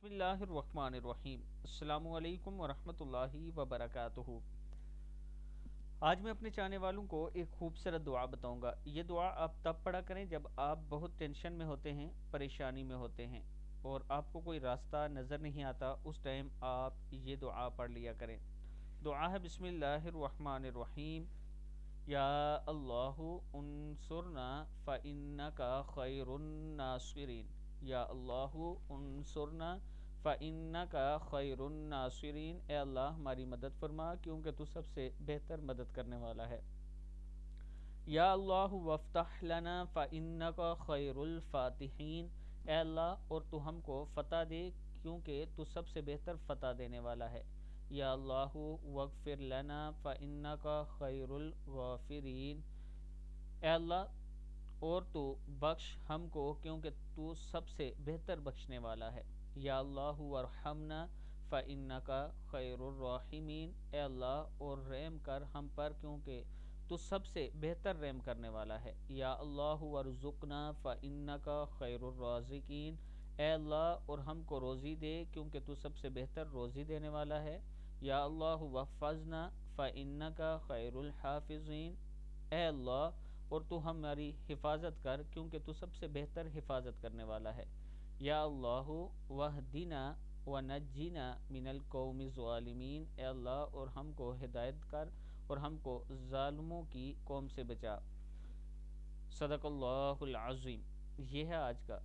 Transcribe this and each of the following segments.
بسم اللہ الرحمن الرحیم۔ السلام علیکم ورحمۃ اللہ وبرکاتہ۔ آج میں اپنے چاہنے والوں کو ایک خوبصورت دعا بتاؤں گا۔ یہ دعا آپ تب پڑھا کریں جب آپ بہت ٹینشن میں ہوتے ہیں، پریشانی میں ہوتے ہیں اور آپ کو کوئی راستہ نظر نہیں آتا، اس ٹائم آپ یہ دعا پڑھ لیا کریں۔ دعا ہے بسم اللہ الرحمن الرحیم۔ یا اللہ انصرنا فإنک خیر الناصرین۔ یا اللہ انصرنا فإنک خیر الناصرین۔ اے اللہ ہماری مدد فرما کیونکہ تو سب سے بہتر مدد کرنے والا ہے۔ یا اللہ وفتح لنا فإنک خیر الفاتحین۔ اے اللہ اور تو ہم کو فتح دے کیونکہ تو سب سے بہتر فتح دینے والا ہے۔ یا اللہ وغفر لنا فإنک خیر الغافرین۔ اے اللہ اور تو بخش ہم کو کیونکہ تو سب سے بہتر بخشنے والا ہے۔ یا اللہ ورحمنا فإنک خیر الراحمین۔ اے اللہ اور رحم کر ہم پر کیونکہ تو سب سے بہتر رحم کرنے والا ہے۔ یا اللہ ورزقنا فإنک خیر الرازقین۔ اے اللہ اور ہم کو روزی دے کیونکہ تو سب سے بہتر روزی دینے والا ہے۔ یا اللہ وحفظنا فإنک خیر الحافظین۔ اے اللہ اور تو ہماری حفاظت کر کیونکہ تو سب سے بہتر حفاظت کرنے والا ہے۔ یا اللہ وہدنا ونجنا من القوم الظالمین۔ اے اللہ اور ہم کو ہدایت کر اور ہم کو ظالموں کی قوم سے بچا۔ صدق اللہ العظیم۔ یہ ہے آج کا۔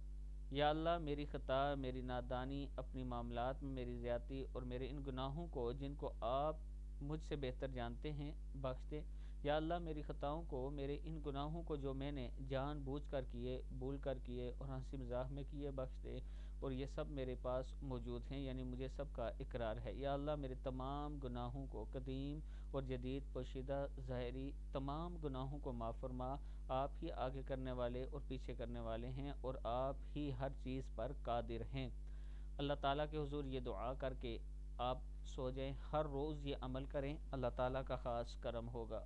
یا اللہ میری خطا، میری نادانی، اپنی معاملات میں میری زیادتی اور میرے ان گناہوں کو جن کو آپ مجھ سے بہتر جانتے ہیں بخش دے۔ یا اللہ میری خطاؤں کو، میرے ان گناہوں کو جو میں نے جان بوجھ کر کیے، بھول کر کیے اور ہنسی مذاق میں کیے بخش دے، اور یہ سب میرے پاس موجود ہیں، یعنی مجھے سب کا اقرار ہے۔ یا اللہ میرے تمام گناہوں کو، قدیم اور جدید، پوشیدہ ظاہری تمام گناہوں کو معاف فرما۔ آپ ہی آگے کرنے والے اور پیچھے کرنے والے ہیں اور آپ ہی ہر چیز پر قادر ہیں۔ اللہ تعالیٰ کے حضور یہ دعا کر کے آپ سو جائیں، ہر روز یہ عمل کریں، اللہ تعالیٰ کا خاص کرم ہوگا۔